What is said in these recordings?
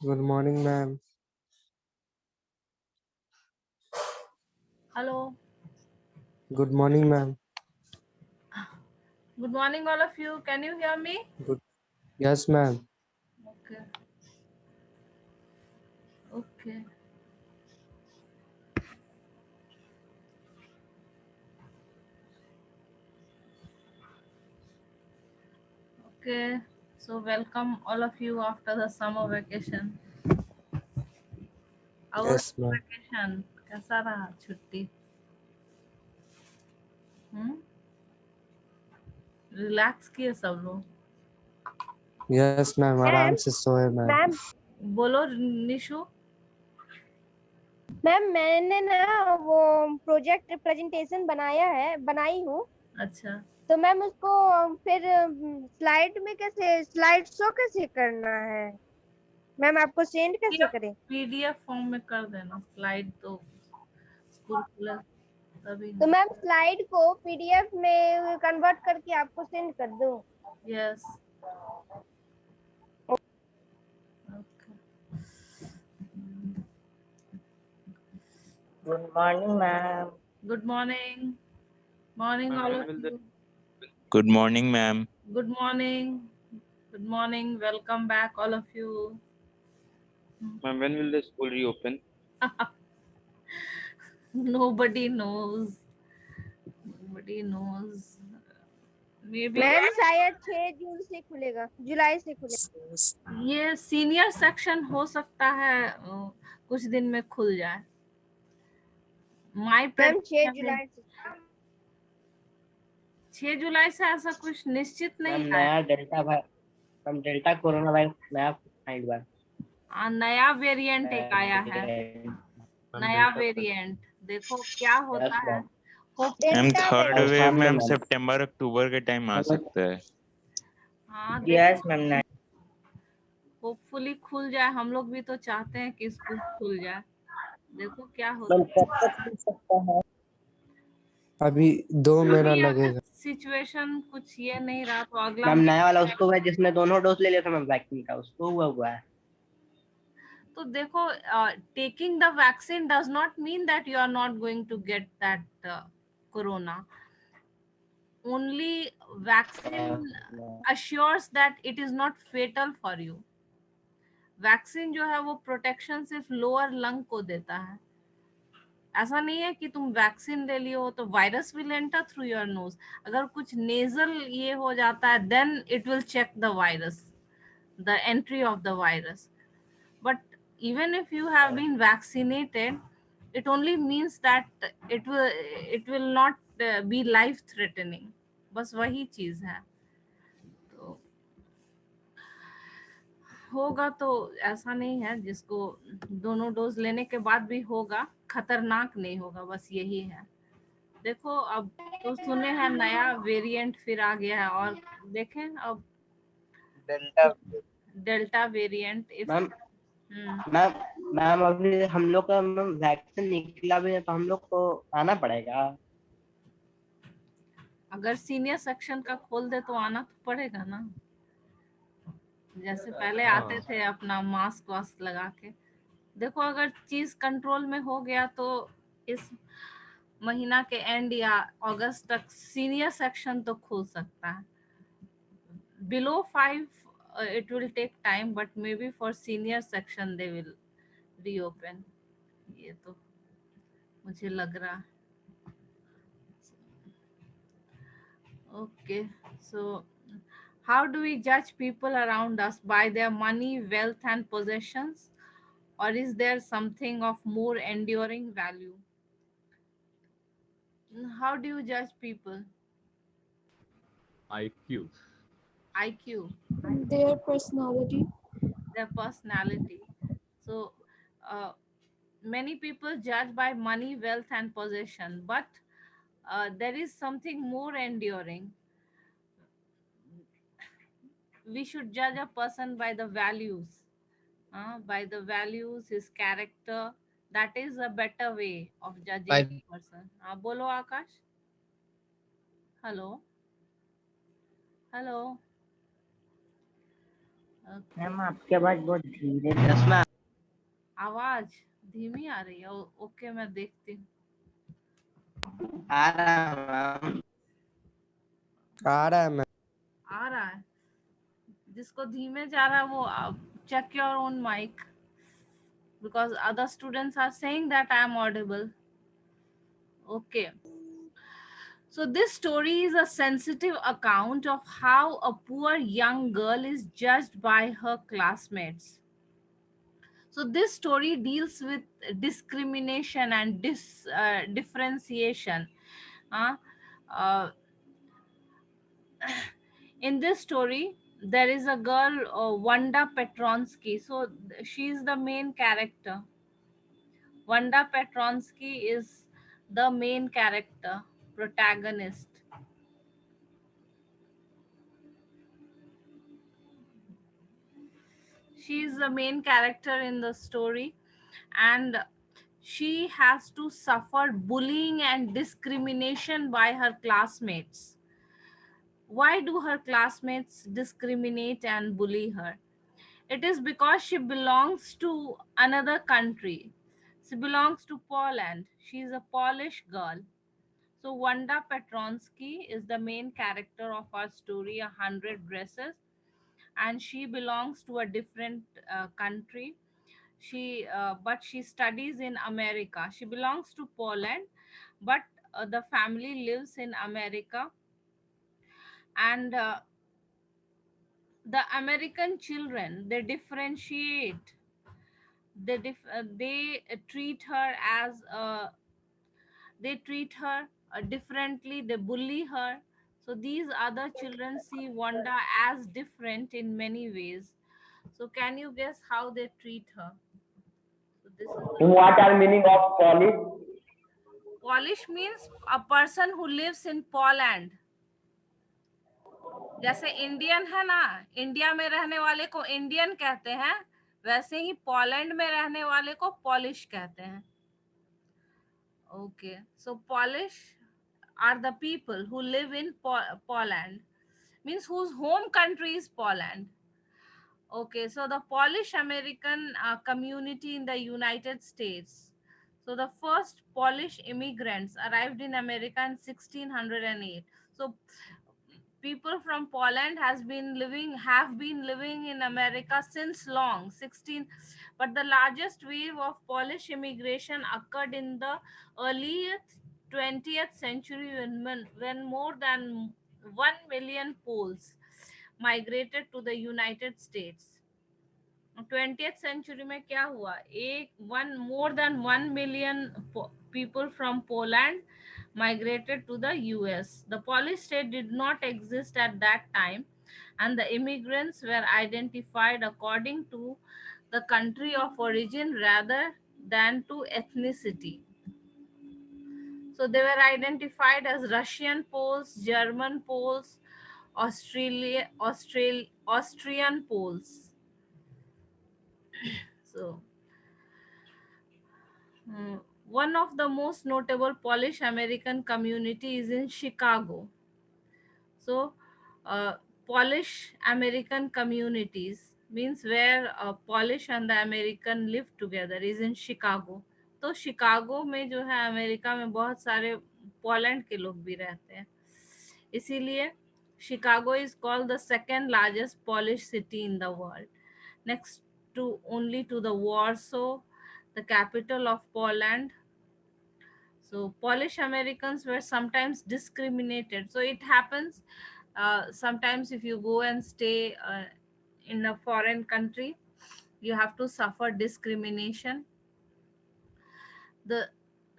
Good morning, ma'am. Hello. Good morning, ma'am. Good morning, all of you. Can you hear me? Good. Yes, ma'am. Okay. Okay. Okay. So welcome all of you after the summer vacation. Our Yes, ma'am. vacation कैसा रहा छुट्टी? Relax किए सब लोग? Yes, ma'am. आराम ma'am से सोए ma'am. Ma'am बोलो निशु. मैम मैंने ना वो प्रोजेक्ट प्रेजेंटेशन बनाई हूँ। अच्छा. तो मैम उसको फिर स्लाइड में कैसे स्लाइड शो कैसे करना है मैम, आपको सेंड कैसे करें? पीडीएफ फॉर्म में कर देना. स्लाइड तो स्कूल खुला तभी तो ना. मैम स्लाइड को पीडीएफ में कन्वर्ट करके आपको सेंड कर दूँ? Yes. Okay. Good morning, ma'am. Good morning. Morning all of you. Good morning, ma'am. Good morning. Good morning. Welcome back, all of you. Ma'am, when will the school reopen? Nobody knows. Nobody knows. Maybe ma'am शायद 6 जून से खुलेगा, जुलाई से खुलेगा। ये senior section हो सकता है कुछ दिन में खुल जाए. माई मैम 6 प्रेडिक्शन जुलाई से 6 जुलाई से ऐसा कुछ निश्चित नहीं मैम है. नया डेल्टा कोरोना वायरस नया फाइंड हुआ नया वेरिएंट एक आया है. नया Delta वेरिएंट देखो क्या होता है. Hope ma'am Delta third variant. Wave ma'am ma'am सितंबर अक्टूबर के टाइम आ सकता है. हाँ यस देखो मैम होपफुली खुल जाए. हम लोग भी तो चाहते हैं कि स्कूल खुल जाए. देखो क्या मैम होता है. कब तक मिल सकता है? अभी 2 महीना अभी अगर लगेगा. सिचुएशन कुछ ये नहीं रहा तो अगला मैम नया वाला उसको हुआ है जिसने दोनों डोज ले लिया था मैम वैक्सीन का, उसको हुआ है। तो देखो taking the vaccine does not mean that you are not going to get that corona. Only vaccine assures that it is not fatal for you. Vaccine जो है वो प्रोटेक्शन सिर्फ लोअर लंग को देता है. ऐसा नहीं है कि तुम वैक्सीन ले लियो तो virus will enter through your nose. अगर कुछ नेजल ये हो जाता है then it will check the virus, the entry of the virus. But even if you have been vaccinated, it only means that it will not be life threatening. बस वही चीज है. तो होगा तो ऐसा नहीं है जिसको दोनों डोज लेने के बाद भी होगा खतरनाक नहीं होगा. बस यही है. देखो अब तो सुने हैं नया वेरिएंट फिर आ गया है और देखें अब डेल्टा वेरिएंट. मैम मैम अभी हम लोग का मैम वैक्सीन निकला भी है तो हम लोग को आना पड़ेगा। अगर सीनियर सेक्शन का खोल दे तो आना तो पड़ेगा ना. जैसे पहले आते थे अपना मास्क वास्क लगा के. देखो अगर चीज कंट्रोल में हो गया तो इस महीना के एंड या अगस्त तक सीनियर सेक्शन तो खुल सकता है. Below 5 it will take time, but maybe for senior section they will reopen. ये तो मुझे लग रहा. Okay, so how do we judge people around us? By their money, wealth, and possessions? Or is there something of more enduring value? How do you judge people? IQ. IQ, Their personality. their personality. So, many people judge by money, wealth, and possession, but there is something more enduring. We should judge a person by the values. By the values, his character. That is a better way of judging a person. Bolo Akash. Hello. Hello. Okay. Ma'am आपकी आवाज बहुत धीरे yes ma'am. आवाज धीमी आ रही है। Okay, मैं देखती हूँ। आ रहा है मैम। आ रहा है मैम। आ रहा है। जिसको धीमे जा रहा है वो check your own mic, because other students are saying that I am audible. Okay. So this story is a sensitive account of how a poor young girl is judged by her classmates. So this story deals with discrimination and differentiation. Uh, uh, in this story, there is a girl, Wanda Petronsky. So she is the main character. Wanda Petronsky is the main character, protagonist. She is the main character in the story, and she has to suffer bullying and discrimination by her classmates. Why do her classmates discriminate and bully her? It is because she belongs to another country. She belongs to Poland. She is a Polish girl. So Wanda Petronsky is the main character of our story, 100 Dresses, and she belongs to a different country. But she studies in America. She belongs to Poland, but the family lives in America, and the American children, they differentiate. They treat her as differently. They bully her. So these other children see Wanda as different in many ways. So can you guess how they treat her? So this is the What are meaning of Polish? Polish means a person who lives in Poland. जैसे Indian है ना, India में रहने वाले को Indian कहते हैं, वैसे ही पोलैंड में रहने वाले को पॉलिश कहते हैं. Okay, so Polish are the people who live in Poland, means whose home country is Poland. Okay, so the Polish American community in the United States. So the first Polish immigrants arrived in America in 1608. So people from Poland have been living in America since long, 16. But the largest wave of Polish immigration occurred in the early 20th century when more than 1 million Poles migrated to the United States. 20th century में क्या हुआ, more than 1 million people from Poland migrated to the US. The Polish state did not exist at that time, and the immigrants were identified according to the country of origin rather than to ethnicity. So they were identified as Russian Poles, German Poles, Austrian Poles. So one of the most notable Polish American community is in Chicago. So Polish American communities means where Polish and the American live together is in Chicago. तो Chicago में जो है America में बहुत सारे Poland के लोग भी रहते हैं, इसीलिए Chicago is called the second largest Polish city in the world, next to only to the Warsaw, the capital of Poland. So Polish Americans were sometimes discriminated. So it happens sometimes if you go and stay in a foreign country, you have to suffer discrimination.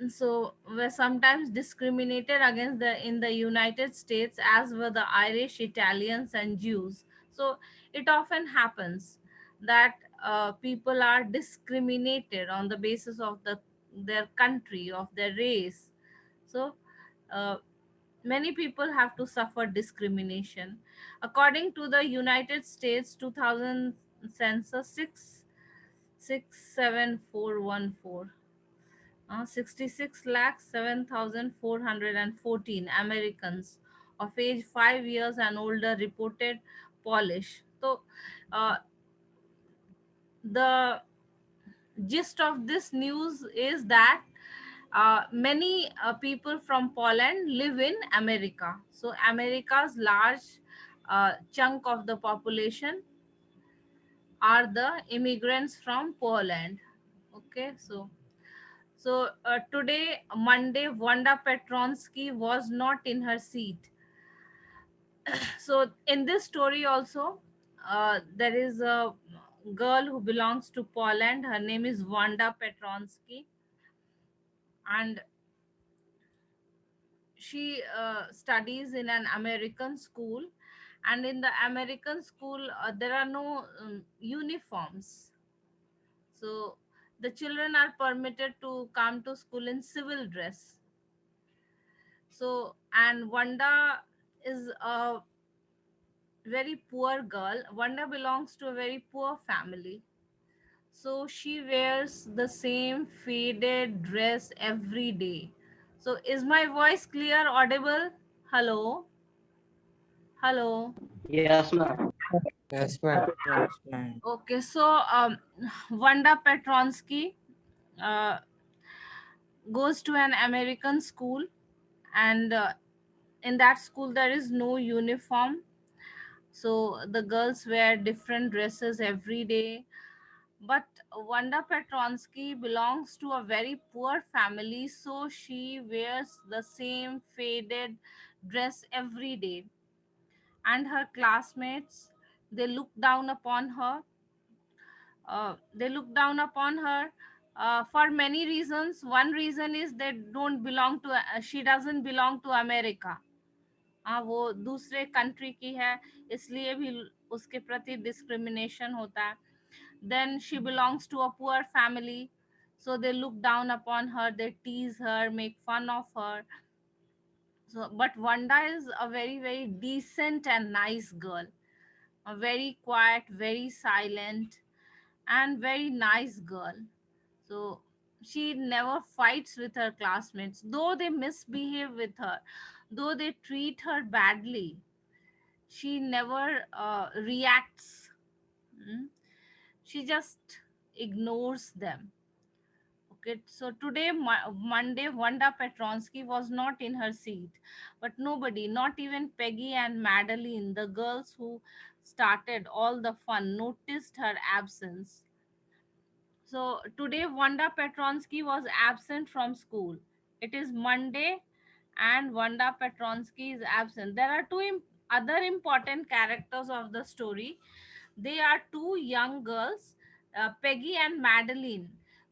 So were sometimes discriminated against in the United States, as were the Irish, Italians, and Jews. So it often happens that people are discriminated on the basis of their country, of their race. So many people have to suffer discrimination. According to the United States 2000 census 67414, 66,07,414 Americans of age 5 years and older reported Polish. So the gist of this news is that many people from Poland live in America. So America's large chunk of the population are the immigrants from Poland. Okay, so today, Monday, Wanda Petronsky was not in her seat. So in this story also, there is a girl who belongs to Poland. Her name is Wanda Petronsky, and she studies in an American school. And in the American school, there are no uniforms. So the children are permitted to come to school in civil dress. So, and Wanda is a very poor girl. Wanda belongs to a very poor family. So she wears the same faded dress every day. So is my voice clear, audible? Hello? Hello? Yes, ma'am. Yes, ma'am. Yes, ma'am. Okay, so Wanda Petronsky uh, goes to an American school, and in that school there is no uniform. So the girls wear different dresses every day. But Wanda Petronsky belongs to a very poor family, so she wears the same faded dress every day. And her classmates, they look down upon her. They look down upon her for many reasons. One reason is they don't belong to, she doesn't belong to America. हाँ, वो दूसरे country की है, इसलिए भी उसके प्रति discrimination होता है. Then she belongs to a poor family, so they look down upon her, they tease her, make fun of her. So but Wanda is a very very decent and nice girl, a very quiet, very silent, and very nice girl. So she never fights with her classmates, though they misbehave with her, though they treat her badly. She never reacts. Mm. She just ignores them. Okay, so today, Monday, Wanda Petronsky was not in her seat, but nobody, not even Peggy and Madeline, the girls who started all the fun, noticed her absence. So today, Wanda Petronsky was absent from school. It is Monday, and Wanda Petronsky is absent. There are two other important characters of the story. They are two young girls, Peggy and Madeline.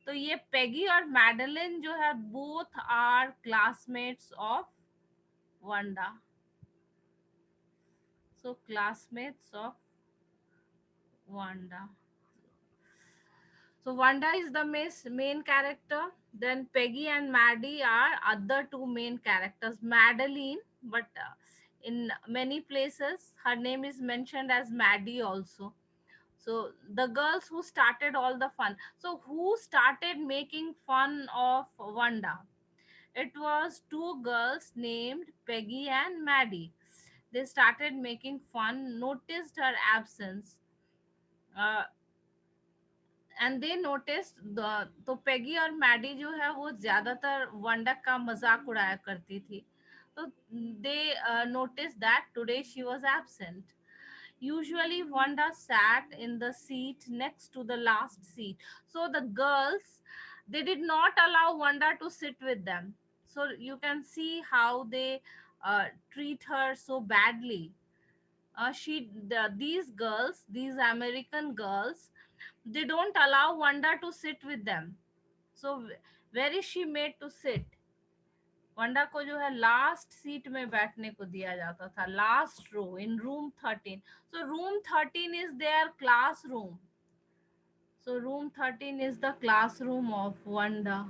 तो ये Peggy और Madeline जो है, both are classmates of Wanda. So classmates of Wanda. So Wanda is the main character. Then Peggy and Maddie are other two main characters. Madeline, but in many places her name is mentioned as Maddie also. So the girls who started all the fun. So who started making fun of Wanda? It was two girls named Peggy and Maddie. They started making fun, noticed her absence. Uh, and they noticed, तो Peggy और Maddie जो है वो ज्यादातर वंडा का मजाक उड़ाया करती थी. तो दे notice that today she was absent. Usually Wanda sat in the seat next to the last seat, so the girls, they did not allow Wanda to sit with them. So you can see how they treat her so badly. These girls, these American girls, they don't allow Wanda to sit with them. So where is she made to sit? वंडा को जो है last seat में बैठने को दिया जाता था, last row in room 13. So room 13 is their classroom. So room 13 is the classroom of Wanda.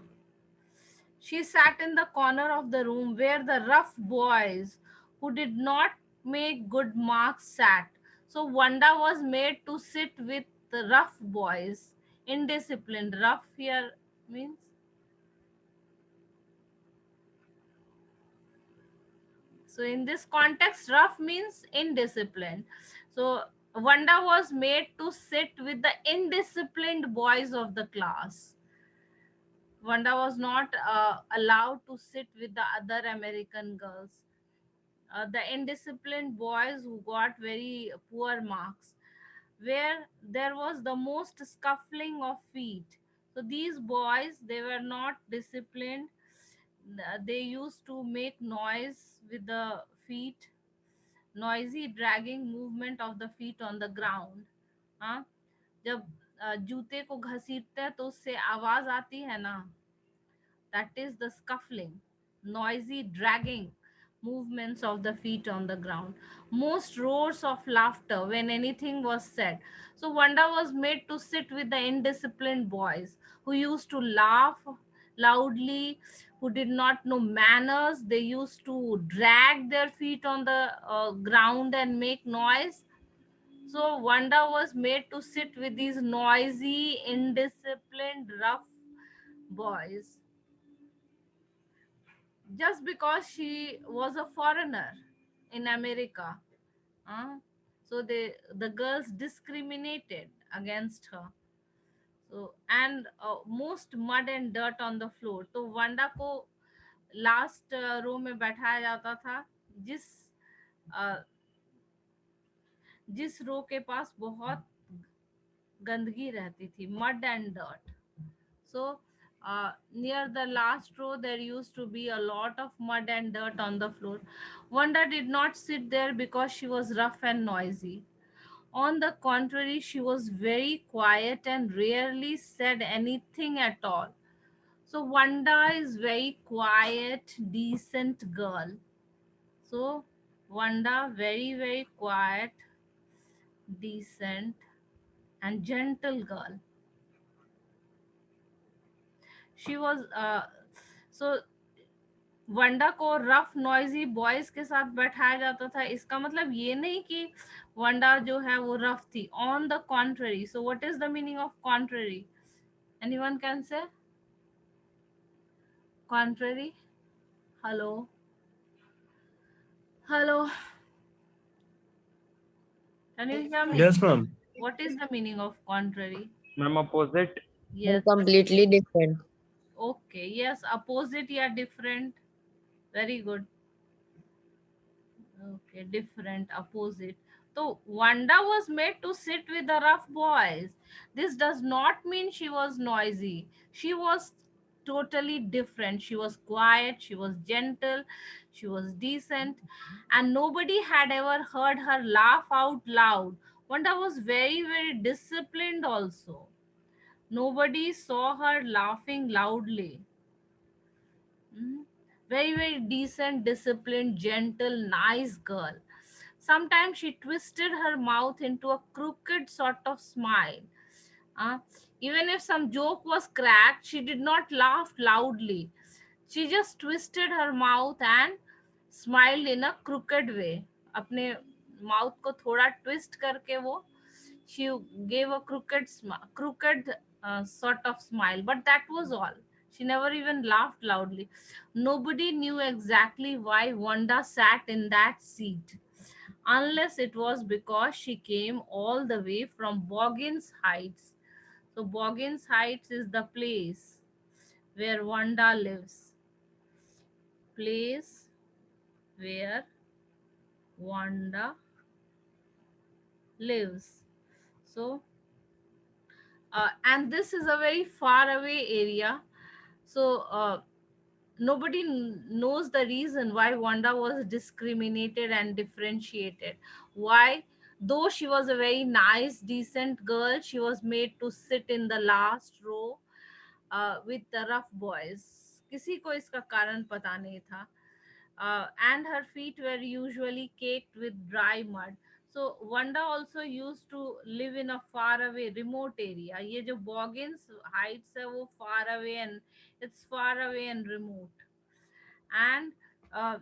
She sat in the corner of the room where the rough boys who did not make good marks sat. So Wanda was made to sit with the rough boys, indisciplined. Rough here means, so in this context, rough means indisciplined. So Vanda was made to sit with the indisciplined boys of the class. Vanda was not allowed to sit with the other American girls, the indisciplined boys who got very poor marks, where there was the most scuffling of feet. So these boys, they were not disciplined. They used to make noise with the feet, noisy dragging movement of the feet on the ground. हाँ, जब जूते को घसीटते हैं तो उससे आवाज आती है ना, that is the scuffling, noisy dragging movements of the feet on the ground. Most roars of laughter when anything was said. So Vanda was made to sit with the indisciplined boys who used to laugh loudly, who did not know manners. They used to drag their feet on the ground and make noise. So Vanda was made to sit with these noisy, indisciplined, rough boys just because she was a foreigner in America. uh, so the girls discriminated against her. So and most mud and dirt on the floor. तो वंडा को last row में बैठाया जाता था, जिस uh, जिस रो के पास बहुत गंदगी रहती थी, mud and dirt. So near the last row, there used to be a lot of mud and dirt on the floor. Wanda did not sit there because she was rough and noisy. On the contrary, she was very quiet and rarely said anything at all. So Wanda is very quiet, decent girl. So Wanda, very, very quiet, decent, and gentle girl. She was so वंडा को rough noisy boys के साथ बैठाया जाता था। इसका मतलब ये नहीं कि वंडा जो है वो रफ थी, on the contrary. So what is the meaning of contrary? Anyone can say contrary? Hello hello, can you hear me? Yes, ma'am. What is the meaning of contrary? Ma'am, opposite. Yes, Completely different. Okay, yes, opposite या different, very good. Okay, different, opposite. So Wanda was made to sit with the rough boys. This does not mean she was noisy. She was totally different. She was quiet, she was gentle, she was decent, and nobody had ever heard her laugh out loud. Wanda was very, very disciplined also. Nobody saw her laughing loudly. Very, very decent, disciplined, gentle, nice girl. Sometimes she twisted her mouth into a crooked sort of smile. Uh, Even if some joke was cracked, she did not laugh loudly. She just twisted her mouth and smiled in a crooked way. अपने mouth को थोड़ा twist करके वो she gave a crooked sort of smile, but that was all. She never even laughed loudly. Nobody knew exactly why Wanda sat in that seat, unless it was because she came all the way from Boggins Heights. So Boggins Heights is the place where Wanda lives. Place where Wanda lives. So and this is a very far away area. So nobody knows the reason why Wanda was discriminated and differentiated. Why? Though she was a very nice, decent girl, she was made to sit in the last row with the rough boys. किसी को इसका कारण पता नहीं था. And her feet were usually caked with dry mud. So Wanda also used to live in a far away, remote area. ये जो Boggins Heights है वो far away, and it's far away and remote. And uh,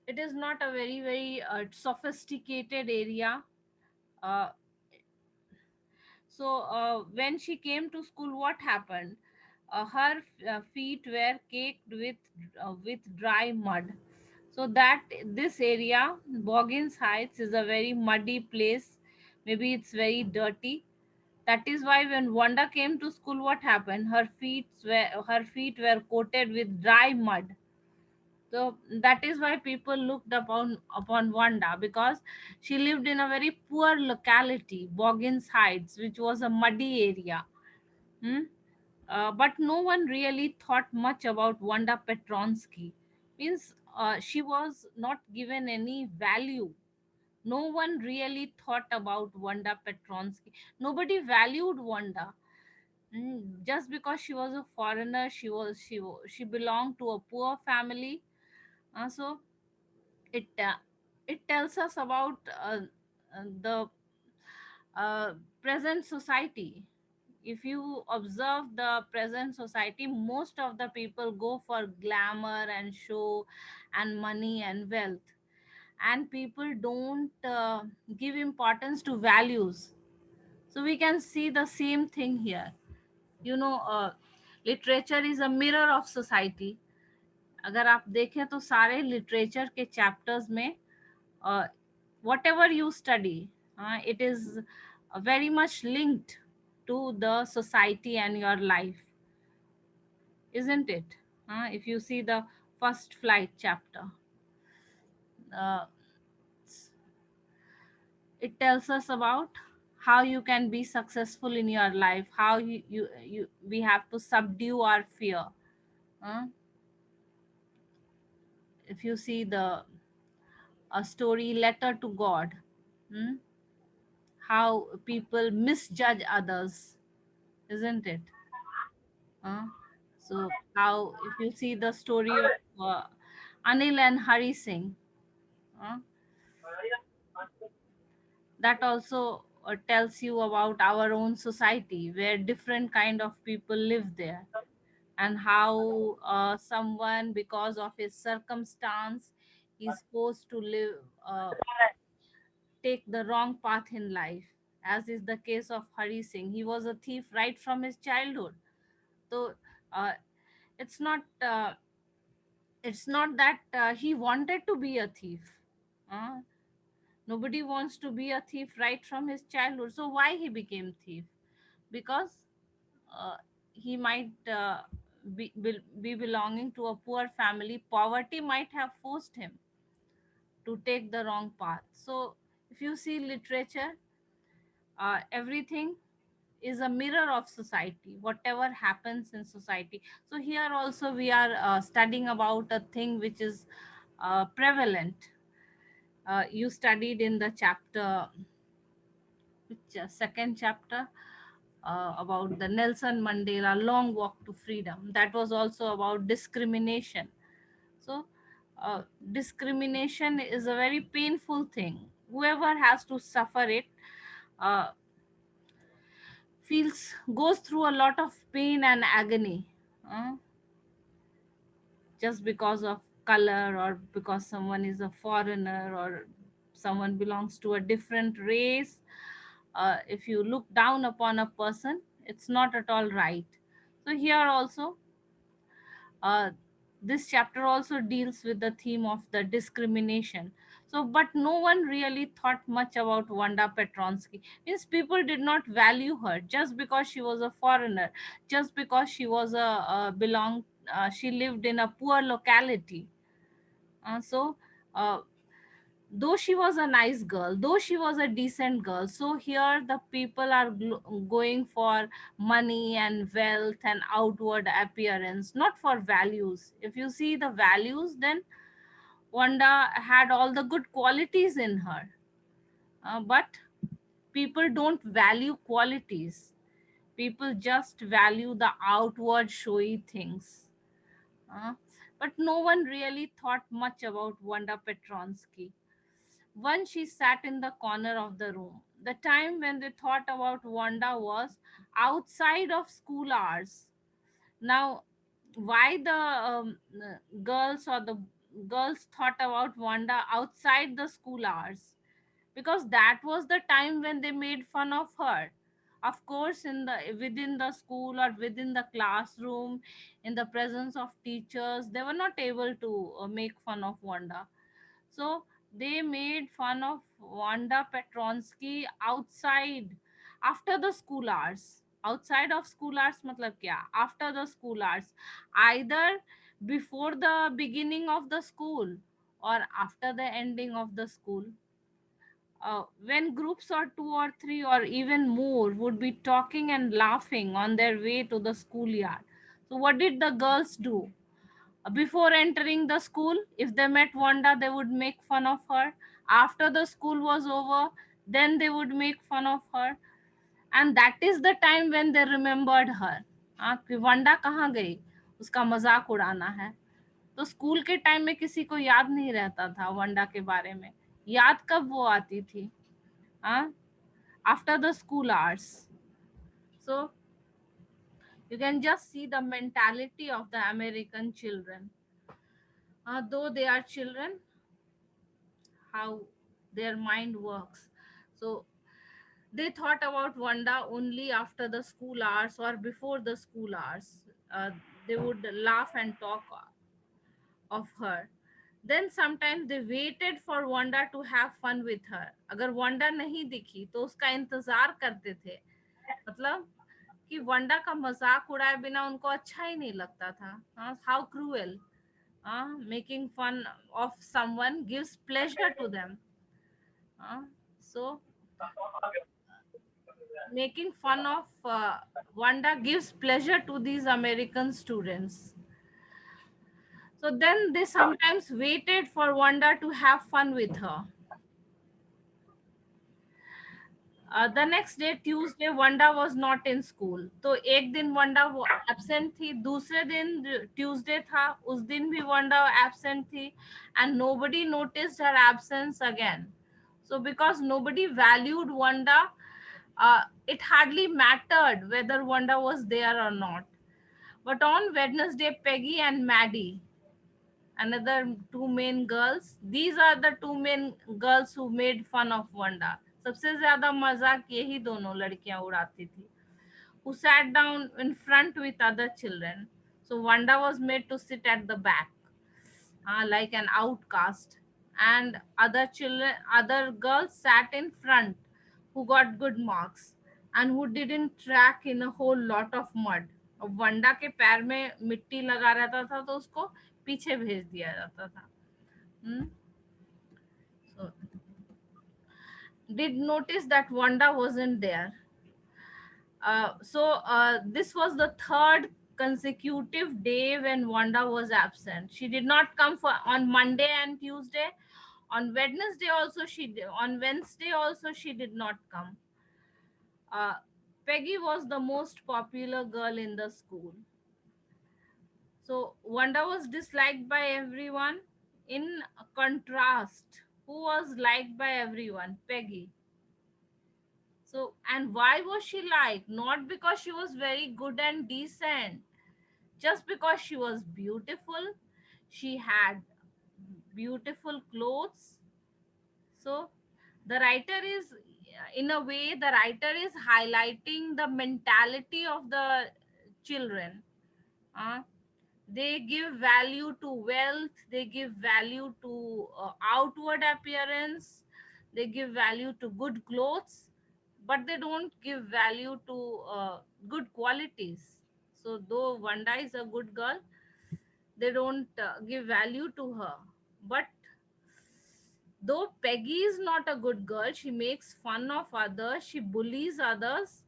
it is not a very, very sophisticated area. Uh, so when she came to school, what happened? Her feet were caked with dry mud. So that this area, Boggins Heights, is a very muddy place maybe it's very dirty. That is why when Wanda came to school, what happened? Her feet were coated with dry mud. So that is why people looked upon Wanda, because she lived in a very poor locality, Boggins Heights, which was a muddy area. Hmm? But no one really thought much about Wanda Petronsky. Means she was not given any value. No one really thought about Wanda Petronsky. Nobody valued Wanda. Just because she was a foreigner, she belonged to a poor family. So it it tells us about the present society. If you observe the present society, most of the people go for glamour and show and money and wealth, and people don't give importance to values. So we can see the same thing here. you know uh, Literature is a mirror of society. अगर आप देखें तो सारे literature के chapters में whatever you study, it is very much linked to the society and your life, isn't it? If you see the first flight chapter, uh, it tells us about how you can be successful in your life, how we have to subdue our fear. uh, if you see the a story Letter to God, hmm, how people misjudge others, isn't it? Uh, so how, if you see the story of Anil and Hari Singh, uh, that also tells you about our own society, where different kind of people live there, and how someone, because of his circumstance, is forced to live, take the wrong path in life, as is the case of Hari Singh. He was a thief right from his childhood. So uh, it's not that he wanted to be a thief. uh, Nobody wants to be a thief right from his childhood. So why he became thief? Because he might be belonging to a poor family. Poverty might have forced him to take the wrong path. So if you see literature, everything is a mirror of society, whatever happens in society. So here also we are studying about a thing which is prevalent. You studied in the chapter, which second chapter, about the Nelson Mandela long walk to freedom. That was also about discrimination. So discrimination is a very painful thing. Whoever has to suffer it uh, goes through a lot of pain and agony, uh, just because of color, or because someone is a foreigner, or someone belongs to a different race. If you look down upon a person, it's not at all right. So here also, uh, this chapter also deals with the theme of the discrimination. So but no one really thought much about Wanda Petronsky. Means people did not value her just because she was a foreigner, just because she was she lived in a poor locality. So uh, though she was a nice girl, though she was a decent girl, so here the people are going for money and wealth and outward appearance, not for values. If you see the values, then Wanda had all the good qualities in her. But people don't value qualities. People just value the outward showy things. Uh, but no one really thought much about Wanda Petronsky. Once she sat in the corner of the room. The time when they thought about Wanda was outside of school hours. Now, why the girls or the girls thought about Wanda outside the school hours? Because that was the time when they made fun of her. Of course, within the school or within the classroom, in the presence of teachers, they were not able to make fun of Wanda. So they made fun of Wanda Petronsky outside after the school hours. Outside of school hours मतलब क्या? After the school hours, either before the beginning of the school or after the ending of the school. When groups or two or three or even more would be talking and laughing on their way to the schoolyard. So what did the girls do? Before entering the school, if they met Wanda, they would make fun of her. After the school was over, then they would make fun of her. And that is the time when they remembered her. कि वंडा कहाँ गई, उसका मजाक उड़ाना है. तो school के time में किसी को याद नहीं रहता था वंडा के बारे में. याद कब वो आती थी? After the school hours. So you can just see the mentality of the American children. Though they are children, how their mind works. So they thought about Wanda only after the school hours or before the school hours. They would laugh and talk of her. Then sometimes they waited for Wanda to have fun with her. अगर Wanda नहीं दिखी तो उसका इंतजार करते थे. मतलब कि वंडा का मजाक उड़ाए बिना उनको अच्छा ही नहीं लगता था. How cruel. Making fun of someone gives pleasure to them. So making fun of Wanda gives pleasure to these American students. So then they sometimes waited for Wanda to have fun with her. The next day Tuesday Wanda was not in school. तो एक दिन वंडा absent थी, दूसरे दिन Tuesday था, उस दिन भी वंडा absent थी, and nobody noticed her absence again. So because nobody valued Wanda, it hardly mattered whether Wanda was there or not. But on Wednesday, Peggy and Maddie, another two main girls, these are the two main girls who made fun of Wanda. सबसे ज्यादा मजाक यही दोनों लड़कियां उड़ाती थी. Who sat down in front with other children. So Wanda was made to sit at the back, like an outcast, and other girls sat in front, who got good marks and who didn't track in a whole lot of mud. अब वंडा के पैर में मिट्टी लगा रहता था तो उसको पीछे भेज दिया जाता था. So did notice that Wanda wasn't there. This was the third consecutive day when Wanda was absent. She did not come on Monday and Tuesday. On Wednesday also on Wednesday also she did not come. Peggy was the most popular girl in the school. So Wanda was disliked by everyone. In contrast, who was liked by everyone? Peggy. So, and why was she liked? Not because she was very good and decent, just because she was beautiful. She had beautiful clothes. So, the writer is, in a way, the writer is highlighting the mentality of the children. They give value to wealth, they give value to outward appearance, they give value to good clothes, but they don't give value to good qualities. So though Wanda is a good girl, they don't give value to her. But though Peggy is not a good girl, she makes fun of others, she bullies others,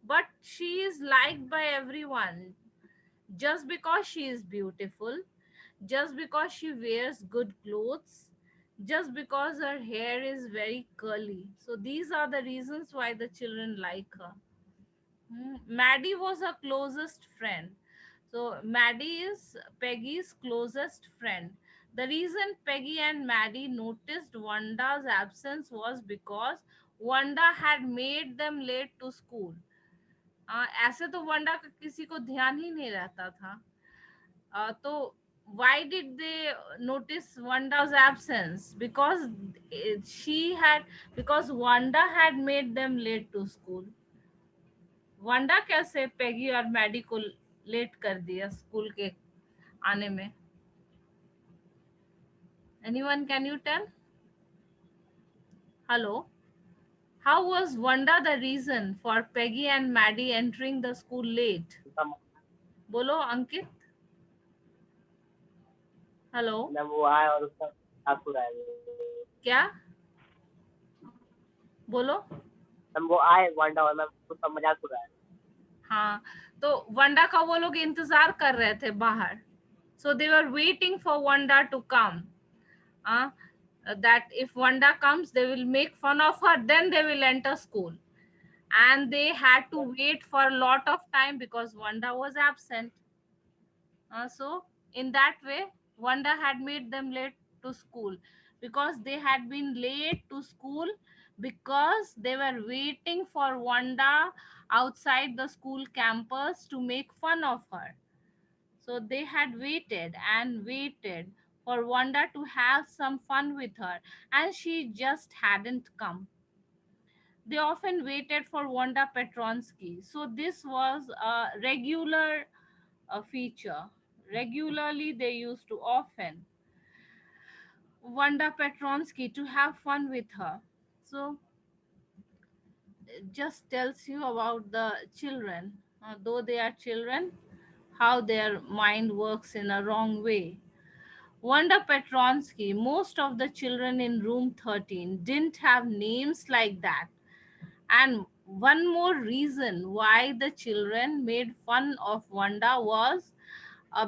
but she is liked by everyone just because she is beautiful, just because she wears good clothes, just because her hair is very curly. So these are the reasons why the children like her. Maddie was her closest friend. So Maddie is Peggy's closest friend. The reason Peggy and Maddie noticed Wanda's absence was because Wanda had made them late to school. ऐसे तो वंडा का किसी को ध्यान ही नहीं रहता था. तो why did they notice Wanda's absence? Because Wanda had made them late to school. Wanda कैसे पेगी और मैडी को लेट कर दिया स्कूल के आने में? Anyone, can you tell? Hello. How was Wanda the reason for Peggy and Maddie entering the school late? बोलो अंकित. Hello. Ma'am वो आए और उसका मजाक उड़ाया। क्या बोलो. मैम वो आए वांडा और मैम उसका मजाक उड़ाया। हाँ, तो वंडा का वो लोग इंतजार कर रहे थे बाहर. So they were waiting for Wanda to come. That if Wanda comes, they will make fun of her, then they will enter school. And they had to wait for a lot of time because Wanda was absent. So in that way, Wanda had made them late to school because they had been late to school because they were waiting for Wanda outside the school campus to make fun of her. So they had waited and waited for Wanda to have some fun with her, and she just hadn't come. They often waited for Wanda Petronsky. So this was a regular feature. Regularly, they used to often Wanda Petronsky to have fun with her. So it just tells you about the children, though they are children, how their mind works in a wrong way. Wanda Petronsky, most of the children in room 13 didn't have names like that. And one more reason why the children made fun of Wanda was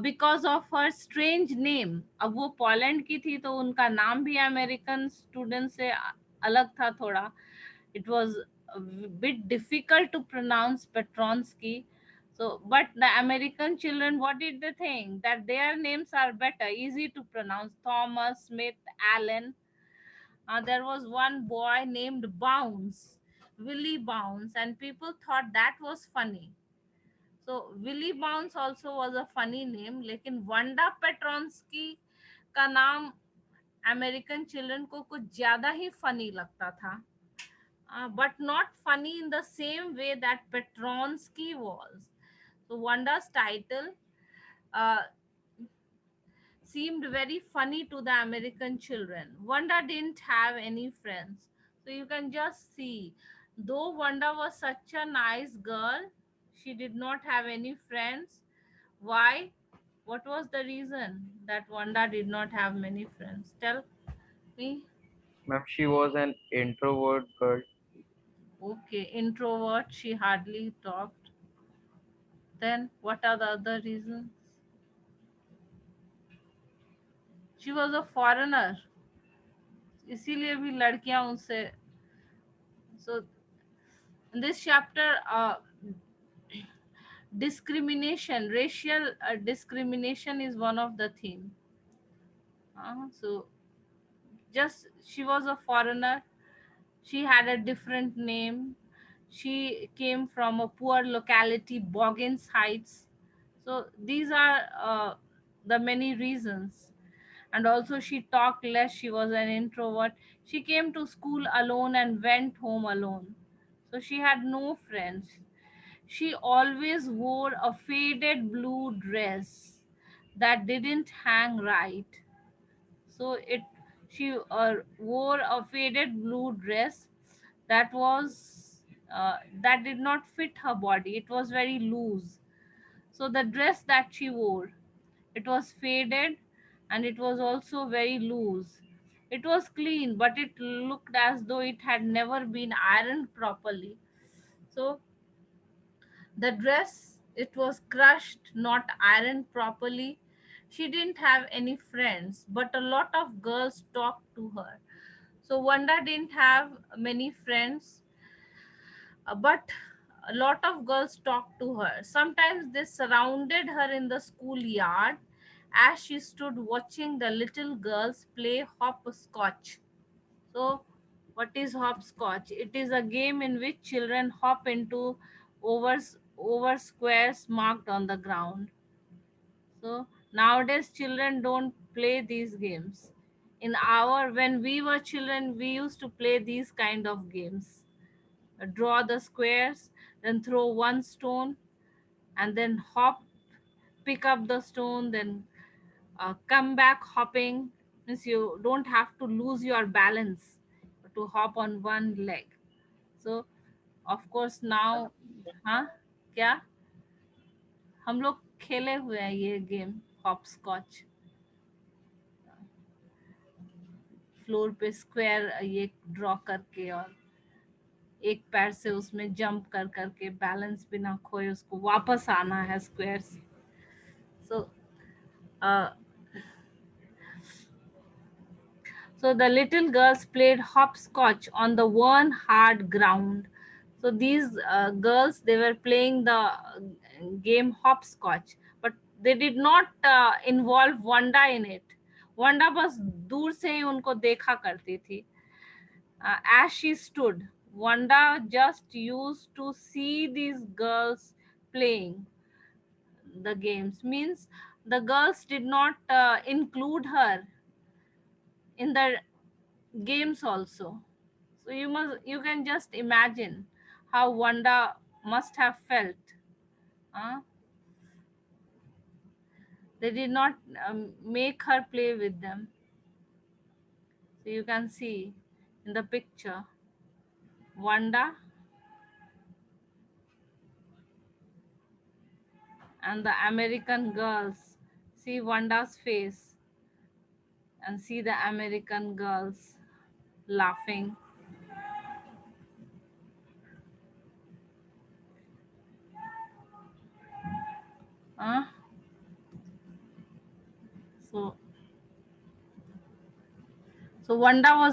because of her strange name. अब वो Poland की थी तो उनका नाम भी American student से अलग था थोड़ा. It was a bit difficult to pronounce Petronsky. So, but the American children, what did they think? That their names are better, easy to pronounce. Thomas, Smith, Allen. There was one boy named Bounce, Willie Bounce, and people thought that was funny. So Willie Bounce also was a funny name, लेकिन Wanda Petronsky का नाम American children को कुछ ज्यादा ही funny लगता था. But not funny in the same way that Petronsky was. So Wanda's title uh, seemed very funny to the American children. Wanda didn't have any friends. So you can just see, though Wanda was such a nice girl, she did not have any friends. Why? What was the reason that Wanda did not have many friends? Tell me. Ma'am, she was an introvert girl. Okay, introvert, she hardly talked. Then what are the other reasons? She was a foreigner. इसीलिए भी लड़कियां उनसे. So in this chapter, discrimination, racial discrimination is one of the theme. So just she was a foreigner. She had a different name. She came from a poor locality, Boggins Heights. So these are the many reasons. And also she talked less. She was an introvert. She came to school alone and went home alone. So she had no friends. She always wore a faded blue dress that didn't hang right. So she wore a faded blue dress that was that did not fit her body. It was very loose. So the dress that she wore, it was faded and it was also very loose. It was clean, but it looked as though it had never been ironed properly. So the dress, it was crushed, not ironed properly. She didn't have any friends, but a lot of girls talked to her. So Wanda didn't have many friends, but a lot of girls talked to her. Sometimes they surrounded her in the schoolyard as she stood watching the little girls play hopscotch. So, what is hopscotch? It is a game in which children hop into over squares marked on the ground. So nowadays children don't play these games. When we were children, we used to play these kind of games. Draw the squares, then throw one stone, and then hop, pick up the stone, then come back hopping. Means you don't have to lose your balance to hop on one leg. So of course now, हाँ क्या हम लोग खेले हुए हैं ये game hop scotch. Floor पे square ये ड्रॉ करके और एक पैर से उसमें जंप कर करके बैलेंस बिना खोए उसको वापस आना है स्क्वायर से. So the little girls played hopscotch on the worn hard ground. So these girls, they were playing the game hopscotch, but they did not involve Wanda in it. Wanda बस दूर से ही उनको देखा करती थी. As she stood, Wanda just used to see these girls playing the games. Means the girls did not include her in the games also. So you can just imagine how Wanda must have felt. They did not make her play with them. So you can see in the picture Wanda and the American girls. See Wanda's face and see the American girls laughing. So Wanda was